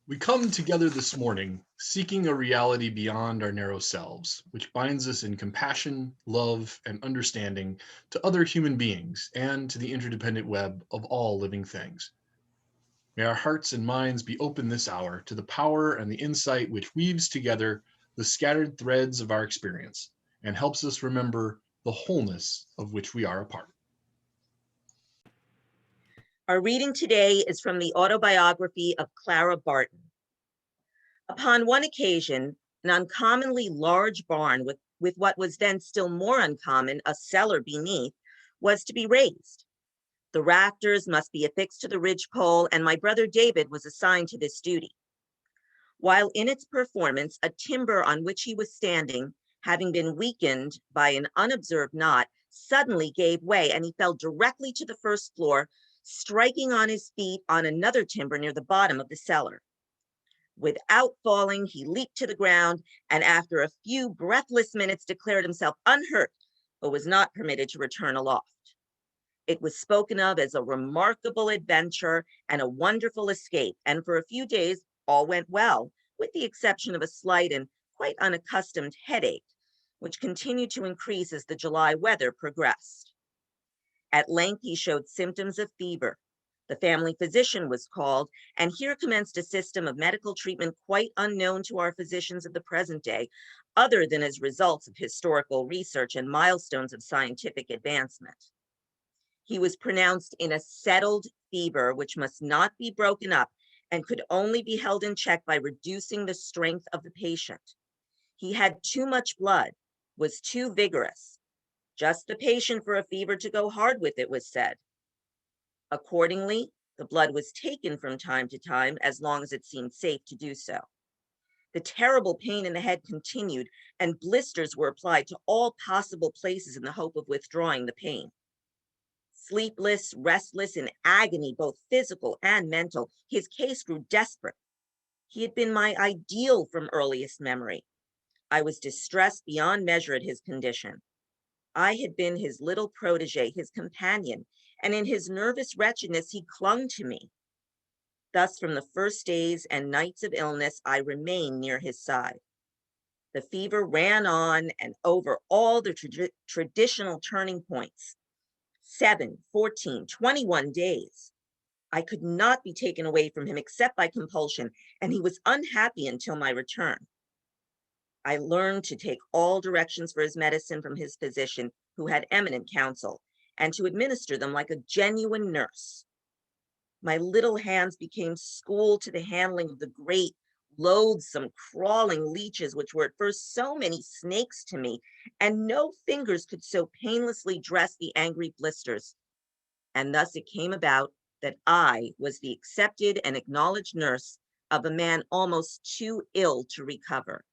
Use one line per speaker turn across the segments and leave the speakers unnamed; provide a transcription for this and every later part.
We come together this morning seeking a reality beyond our narrow selves, which binds us in compassion, love, and understanding to other human beings and to the interdependent web of all living things. May our hearts and minds be open this hour to the power and the insight which weaves together the scattered threads of our experience and helps us remember the wholeness of which we are a part.
Our reading today is from the autobiography of Clara Barton. Upon one occasion, an uncommonly large barn with what was then still more uncommon, a cellar beneath, was to be raised. The rafters must be affixed to the ridgepole, and my brother David was assigned to this duty. While in its performance, a timber on which he was standing, having been weakened by an unobserved knot, suddenly gave way, and he fell directly to the first floor, striking on his feet on another timber near the bottom of the cellar. Without falling, he leaped to the ground, and after a few breathless minutes declared himself unhurt, but was not permitted to return aloft. It was spoken of as a remarkable adventure and a wonderful escape, and for a few days all went well, with the exception of a slight and quite unaccustomed headache, which continued to increase as the July weather progressed. At length he showed symptoms of fever. The family physician was called, and here commenced a system of medical treatment quite unknown to our physicians of the present day, other than as results of historical research and milestones of scientific advancement. He was pronounced in a settled fever, which must not be broken up and could only be held in check by reducing the strength of the patient. He had too much blood, was too vigorous, just the patient for a fever to go hard with, it was said. Accordingly, the blood was taken from time to time as long as it seemed safe to do so. The terrible pain in the head continued, and blisters were applied to all possible places in the hope of withdrawing the pain. Sleepless, restless, in agony, both physical and mental, his case grew desperate. He had been my ideal from earliest memory. I was distressed beyond measure at his condition. I had been his little protege, his companion, and in his nervous wretchedness, he clung to me. Thus, from the first days and nights of illness, I remained near his side. The fever ran on and over all the traditional turning points. 7, 14, 21 days. I could not be taken away from him except by compulsion, and he was unhappy until my return. I learned to take all directions for his medicine from his physician, who had eminent counsel, and to administer them like a genuine nurse. My little hands became schooled to the handling of the great, loathsome, crawling leeches, which were at first so many snakes to me, and no fingers could so painlessly dress the angry blisters. And thus it came about that I was the accepted and acknowledged nurse of a man almost too ill to recover.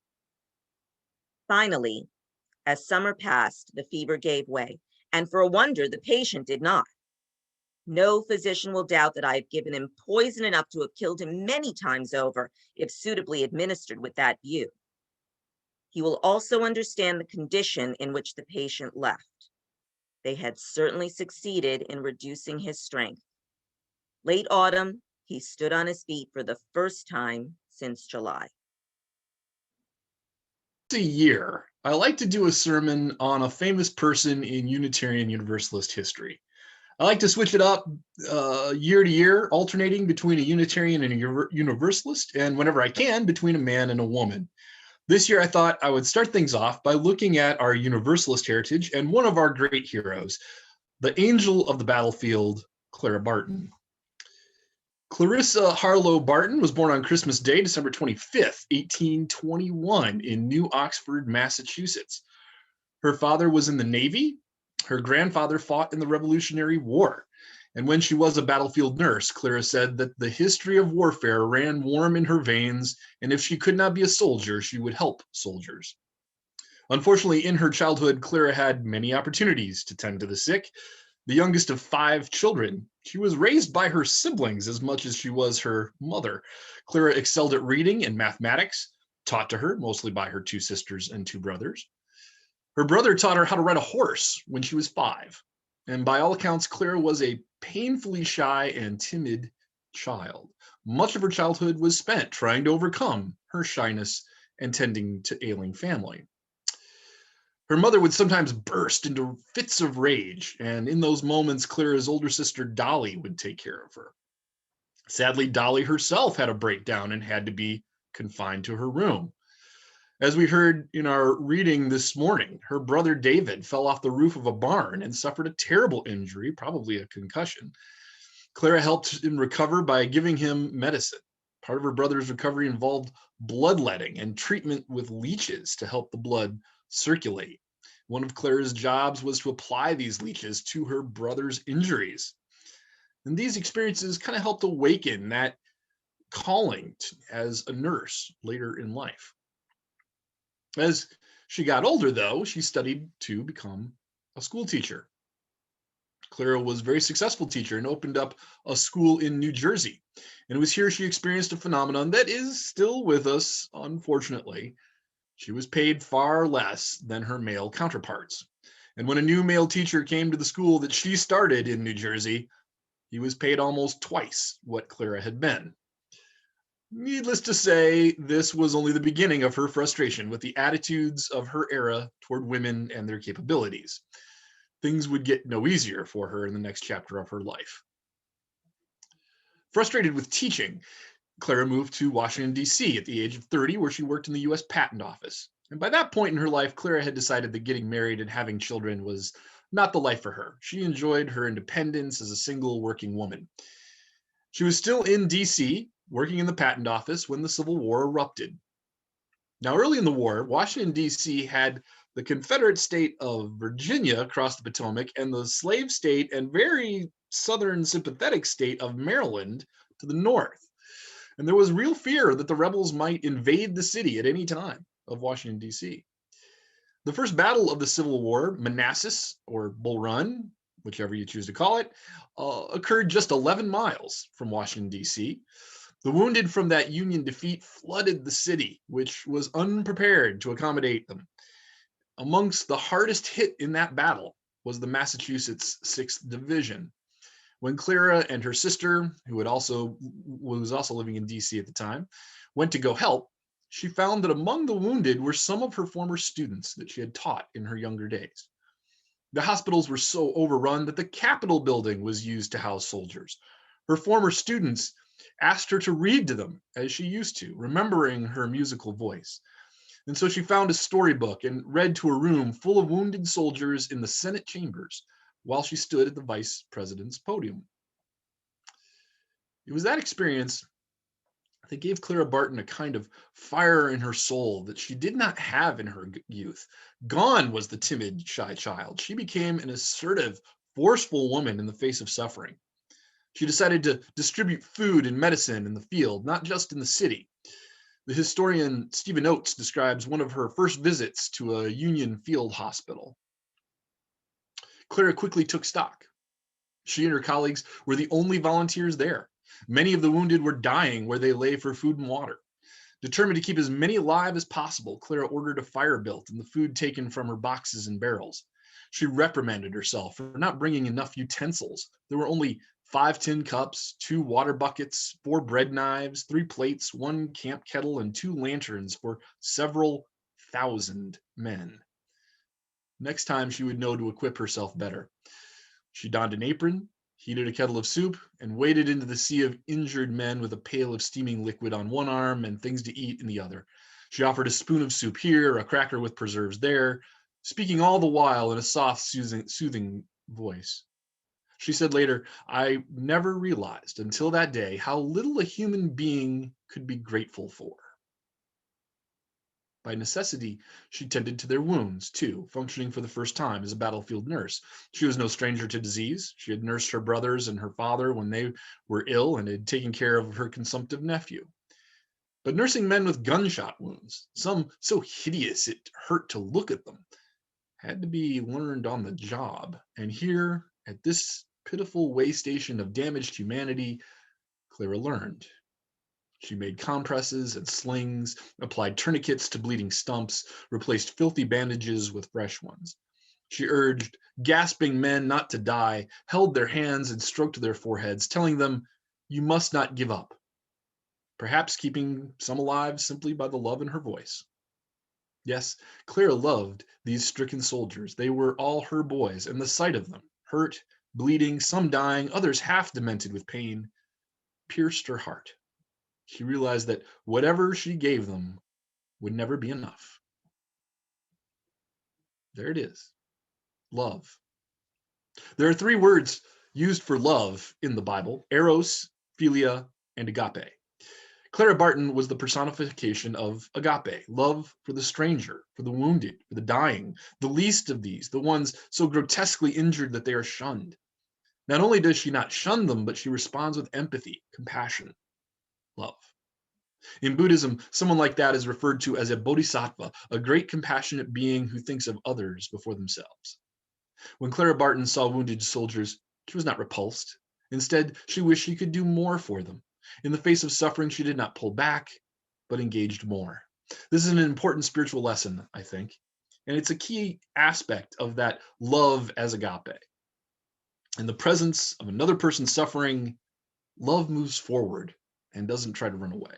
Finally, as summer passed, the fever gave way, and for a wonder, the patient did not. No physician will doubt that I have given him poison enough to have killed him many times over, if suitably administered with that view. He will also understand the condition in which the patient left. They had certainly succeeded in reducing his strength. Late autumn, he stood on his feet for the first time since July.
A year, I like to do a sermon on a famous person in Unitarian Universalist history. I like to switch it up year to year, alternating between a Unitarian and a Universalist, and whenever I can, between a man and a woman. This year, I thought I would start things off by looking at our Universalist heritage and one of our great heroes, the angel of the battlefield, Clara Barton. Clarissa Harlow Barton was born on Christmas Day, December 25th, 1821, in New Oxford, Massachusetts. Her father was in the Navy. Her grandfather fought in the Revolutionary War. And when she was a battlefield nurse, Clara said that the history of warfare ran warm in her veins, and if she could not be a soldier, she would help soldiers. Unfortunately, in her childhood, Clara had many opportunities to tend to the sick. The youngest of 5 children, she was raised by her siblings as much as she was her mother. Clara excelled at reading and mathematics, taught to her mostly by her 2 sisters and 2 brothers. Her brother taught her how to ride a horse when she was 5. And by all accounts, Clara was a painfully shy and timid child. Much of her childhood was spent trying to overcome her shyness and tending to ailing family. Her mother would sometimes burst into fits of rage, and in those moments, Clara's older sister Dolly would take care of her. Sadly, Dolly herself had a breakdown and had to be confined to her room. As we heard in our reading this morning, her brother David fell off the roof of a barn and suffered a terrible injury, probably a concussion. Clara helped him recover by giving him medicine. Part of her brother's recovery involved bloodletting and treatment with leeches to help the blood circulate. One of Clara's jobs was to apply these leeches to her brother's injuries. And these experiences kind of helped awaken that calling as a nurse later in life. As she got older, though, she studied to become a school teacher. Clara was a very successful teacher and opened up a school in New Jersey. And it was here she experienced a phenomenon that is still with us, unfortunately. She was paid far less than her male counterparts. And when a new male teacher came to the school that she started in New Jersey, he was paid almost twice what Clara had been. Needless to say, this was only the beginning of her frustration with the attitudes of her era toward women and their capabilities. Things would get no easier for her in the next chapter of her life. Frustrated with teaching, Clara moved to Washington, D.C. at the age of 30, where she worked in the U.S. Patent Office. And by that point in her life, Clara had decided that getting married and having children was not the life for her. She enjoyed her independence as a single working woman. She was still in D.C., working in the patent office when the Civil War erupted. Now, early in the war, Washington, D.C. had the Confederate state of Virginia across the Potomac and the slave state and very Southern sympathetic state of Maryland to the north. And there was real fear that the rebels might invade the city at any time of Washington, D.C. The first battle of the Civil War, Manassas or Bull Run, whichever you choose to call it, occurred just 11 miles from Washington, D.C. The wounded from that Union defeat flooded the city, which was unprepared to accommodate them. Amongst the hardest hit in that battle was the Massachusetts 6th Division. When Clara and her sister, who was also living in D.C. at the time, went to go help, she found that among the wounded were some of her former students that she had taught in her younger days. The hospitals were so overrun that the Capitol building was used to house soldiers. Her former students asked her to read to them as she used to, remembering her musical voice. And so she found a storybook and read to a room full of wounded soldiers in the Senate chambers while she stood at the vice president's podium. It was that experience that gave Clara Barton a kind of fire in her soul that she did not have in her youth. Gone was the timid, shy child. She became an assertive, forceful woman in the face of suffering. She decided to distribute food and medicine in the field, not just in the city. The historian Stephen Oates describes one of her first visits to a Union field hospital. Clara quickly took stock. She and her colleagues were the only volunteers there. Many of the wounded were dying where they lay for food and water. Determined to keep as many alive as possible, Clara ordered a fire built and the food taken from her boxes and barrels. She reprimanded herself for not bringing enough utensils. There were only 5 tin cups, 2 water buckets, 4 bread knives, 3 plates, 1 camp kettle, and 2 lanterns for several thousand men. Next time she would know to equip herself better. She donned an apron, heated a kettle of soup, and waded into the sea of injured men with a pail of steaming liquid on one arm and things to eat in the other. She offered a spoon of soup here, a cracker with preserves there, speaking all the while in a soft, soothing voice. She said later, "I never realized until that day how little a human being could be grateful for." By necessity, she tended to their wounds, too, functioning for the first time as a battlefield nurse. She was no stranger to disease. She had nursed her brothers and her father when they were ill and had taken care of her consumptive nephew. But nursing men with gunshot wounds, some so hideous it hurt to look at them, had to be learned on the job. And here, at this pitiful way station of damaged humanity, Clara learned. She made compresses and slings, applied tourniquets to bleeding stumps, replaced filthy bandages with fresh ones. She urged gasping men not to die, held their hands and stroked their foreheads, telling them, you must not give up, perhaps keeping some alive simply by the love in her voice. Yes, Clara loved these stricken soldiers. They were all her boys, and the sight of them, hurt, bleeding, some dying, others half demented with pain, pierced her heart. She realized that whatever she gave them would never be enough. There it is, love. There are three words used for love in the Bible: eros, philia, and agape. Clara Barton was the personification of agape, love for the stranger, for the wounded, for the dying, the least of these, the ones so grotesquely injured that they are shunned. Not only does she not shun them, but she responds with empathy, compassion, love. In Buddhism, someone like that is referred to as a bodhisattva, a great compassionate being who thinks of others before themselves. When Clara Barton saw wounded soldiers, she was not repulsed. Instead, she wished she could do more for them. In the face of suffering, she did not pull back, but engaged more. This is an important spiritual lesson, I think, and it's a key aspect of that love as agape. In the presence of another person suffering, love moves forward and doesn't try to run away.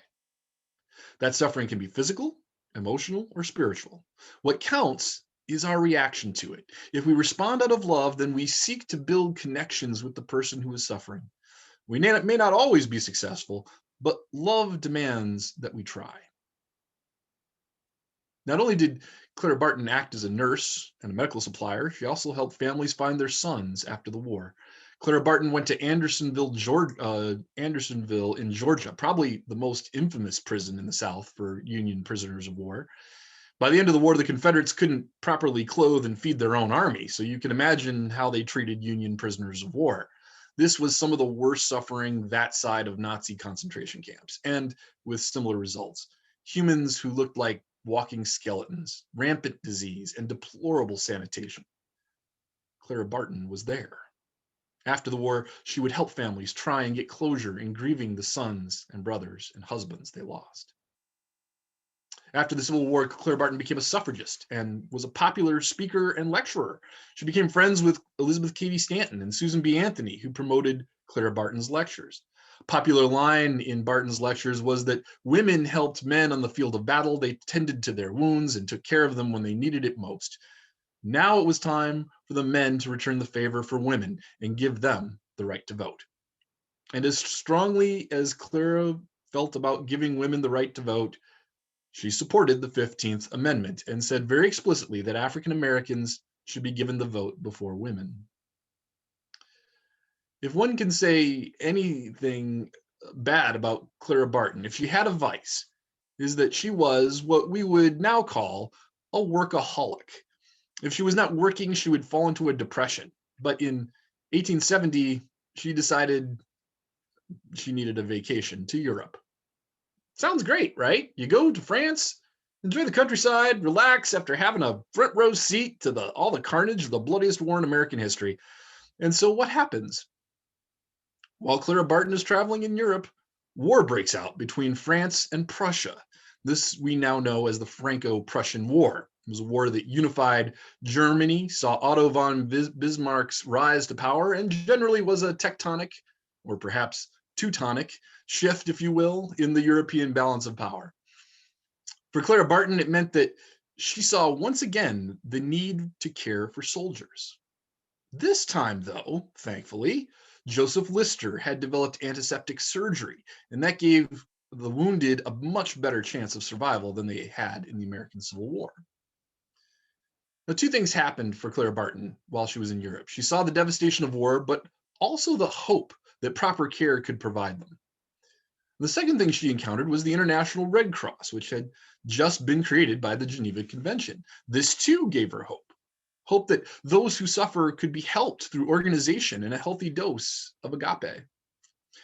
That suffering can be physical, emotional, or spiritual. What counts is our reaction to it. If we respond out of love, then we seek to build connections with the person who is suffering. We may not always be successful, but love demands that we try. Not only did Clara Barton act as a nurse and a medical supplier, she also helped families find their sons after the war. Clara Barton went to Andersonville in Georgia, probably the most infamous prison in the South for Union prisoners of war. By the end of the war, the Confederates couldn't properly clothe and feed their own army, so you can imagine how they treated Union prisoners of war. This was some of the worst suffering that side of Nazi concentration camps, and with similar results. Humans who looked like walking skeletons, rampant disease, and deplorable sanitation. Clara Barton was there. After the war, she would help families try and get closure in grieving the sons and brothers and husbands they lost. After the Civil War, Clara Barton became a suffragist and was a popular speaker and lecturer. She became friends with Elizabeth Cady Stanton and Susan B. Anthony, who promoted Clara Barton's lectures. A popular line in Barton's lectures was that women helped men on the field of battle. They tended to their wounds and took care of them when they needed it most. Now it was time for the men to return the favor for women and give them the right to vote. And as strongly as Clara felt about giving women the right to vote, she supported the 15th Amendment and said very explicitly that African Americans should be given the vote before women. If one can say anything bad about Clara Barton, if she had a vice, is that she was what we would now call a workaholic. If she was not working, she would fall into a depression. But in 1870, she decided she needed a vacation to Europe. Sounds great, right? You go to France, enjoy the countryside, relax after having a front row seat to all the carnage of the bloodiest war in American history. And so what happens? While Clara Barton is traveling in Europe, war breaks out between France and Prussia. This we now know as the Franco-Prussian War. It was a war that unified Germany, saw Otto von Bismarck's rise to power, and generally was a tectonic, or perhaps Teutonic, shift, if you will, in the European balance of power. For Clara Barton, it meant that she saw once again the need to care for soldiers. This time, though, thankfully, Joseph Lister had developed antiseptic surgery, and that gave the wounded a much better chance of survival than they had in the American Civil War. Now, two things happened for Clara Barton while she was in Europe. She saw the devastation of war, but also the hope that proper care could provide them. The second thing she encountered was the International Red Cross, which had just been created by the Geneva Convention. This too gave her hope that those who suffer could be helped through organization and a healthy dose of agape.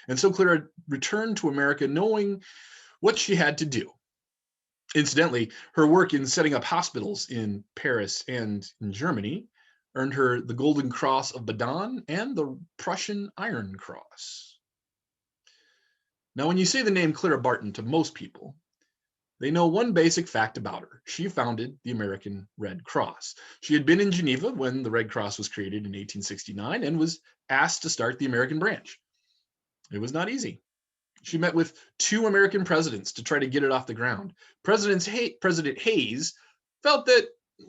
And so Clara returned to America knowing what she had to do. Incidentally, her work in setting up hospitals in Paris and in Germany earned her the Golden Cross of Baden and the Prussian Iron Cross. Now, when you say the name Clara Barton to most people, they know one basic fact about her. She founded the American Red Cross. She had been in Geneva when the Red Cross was created in 1869 and was asked to start the American branch. It was not easy. She met with 2 American presidents to try to get it off the ground. President Hayes felt that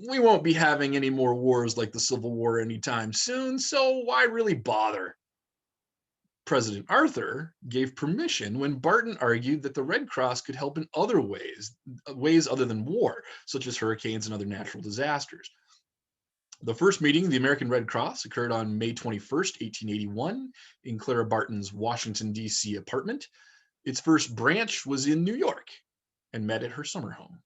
we won't be having any more wars like the Civil War anytime soon, so why really bother? President Arthur gave permission when Barton argued that the Red Cross could help in other ways other than war, such as hurricanes and other natural disasters. The first meeting of the American Red Cross occurred on May 21st, 1881, in Clara Barton's Washington, D.C. apartment. Its first branch was in New York and met at her summer home.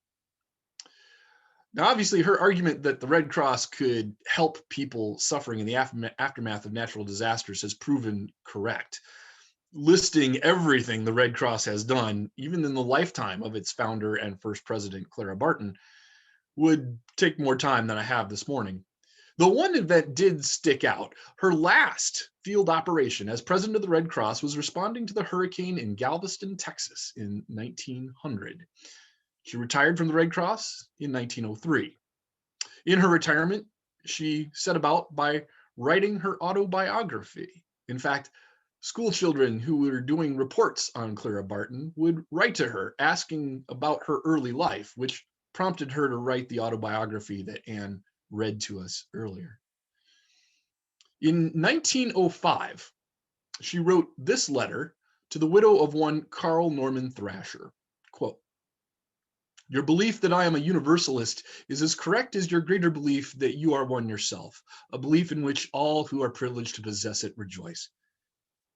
Now, obviously, her argument that the Red Cross could help people suffering in the aftermath of natural disasters has proven correct. Listing everything the Red Cross has done, even in the lifetime of its founder and first president, Clara Barton, would take more time than I have this morning. The one event did stick out. Her last field operation as president of the Red Cross was responding to the hurricane in Galveston, Texas in 1900. She retired from the Red Cross in 1903. In her retirement, she set about by writing her autobiography. In fact, school children who were doing reports on Clara Barton would write to her asking about her early life, which prompted her to write the autobiography that Anne read to us earlier. In 1905, she wrote this letter to the widow of one Carl Norman Thrasher, quote, "Your belief that I am a universalist is as correct as your greater belief that you are one yourself, a belief in which all who are privileged to possess it rejoice.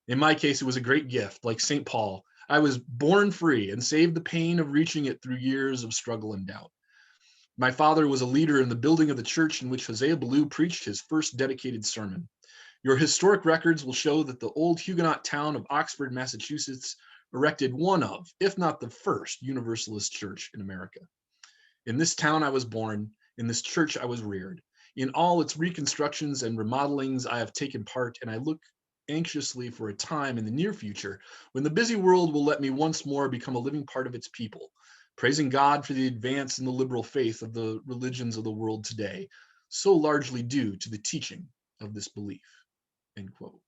In my case, it was a great gift, like St. Paul. I was born free and saved the pain of reaching it through years of struggle and doubt. My father was a leader in the building of the church in which Hosea Ballou preached his first dedicated sermon. Your historic records will show that the old Huguenot town of Oxford, Massachusetts, erected one of, if not the first, Universalist church in America. In this town I was born, in this church I was reared. In all its reconstructions and remodelings I have taken part, and I look anxiously for a time in the near future when the busy world will let me once more become a living part of its people, praising God for the advance in the liberal faith of the religions of the world today, so largely due to the teaching of this belief." End quote.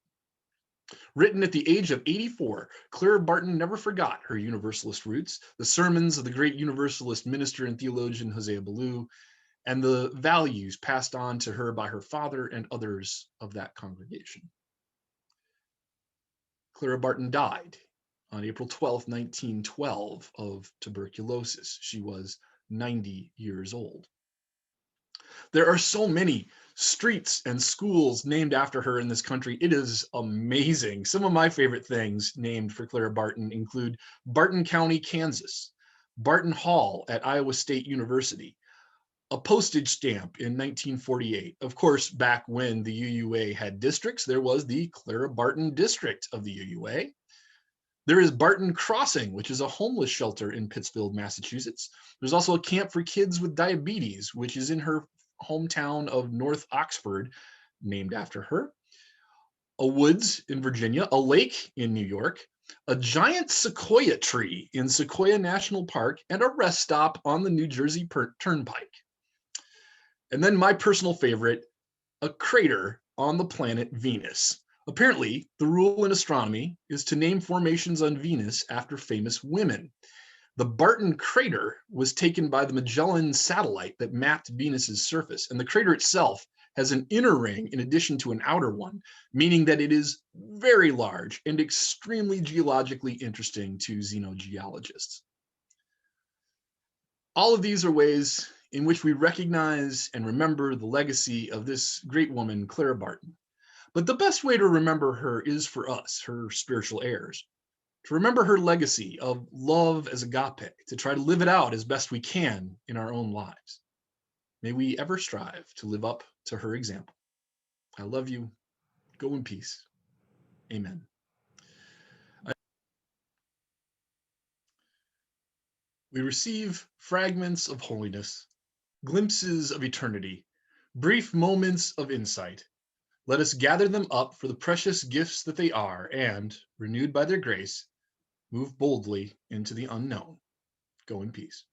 Written at the age of 84, Clara Barton never forgot her Universalist roots, the sermons of the great Universalist minister and theologian Hosea Ballou, and the values passed on to her by her father and others of that congregation. Clara Barton died on April 12, 1912, of tuberculosis. She was 90 years old. There are so many streets and schools named after her in this country. It is amazing. Some of my favorite things named for Clara Barton include Barton County, Kansas, Barton Hall at Iowa State University, a postage stamp in 1948. Of course, back when the UUA had districts, there was the Clara Barton District of the UUA. There is Barton Crossing, which is a homeless shelter in Pittsfield, Massachusetts. There's also a camp for kids with diabetes, which is in her hometown of North Oxford, named after her. A woods in Virginia, a lake in New York, a giant sequoia tree in Sequoia National Park, and a rest stop on the New Jersey Turnpike. And then my personal favorite, a crater on the planet Venus. Apparently, the rule in astronomy is to name formations on Venus after famous women. The Barton Crater was taken by the Magellan satellite that mapped Venus's surface, and the crater itself has an inner ring in addition to an outer one, meaning that it is very large and extremely geologically interesting to xenogeologists. All of these are ways in which we recognize and remember the legacy of this great woman, Clara Barton. But the best way to remember her is for us, her spiritual heirs, to remember her legacy of love as agape, to try to live it out as best we can in our own lives. May we ever strive to live up to her example. I love you. Go in peace. Amen. We receive fragments of holiness, glimpses of eternity, brief moments of insight. Let us gather them up for the precious gifts that they are, and, renewed by their grace, move boldly into the unknown. Go in peace.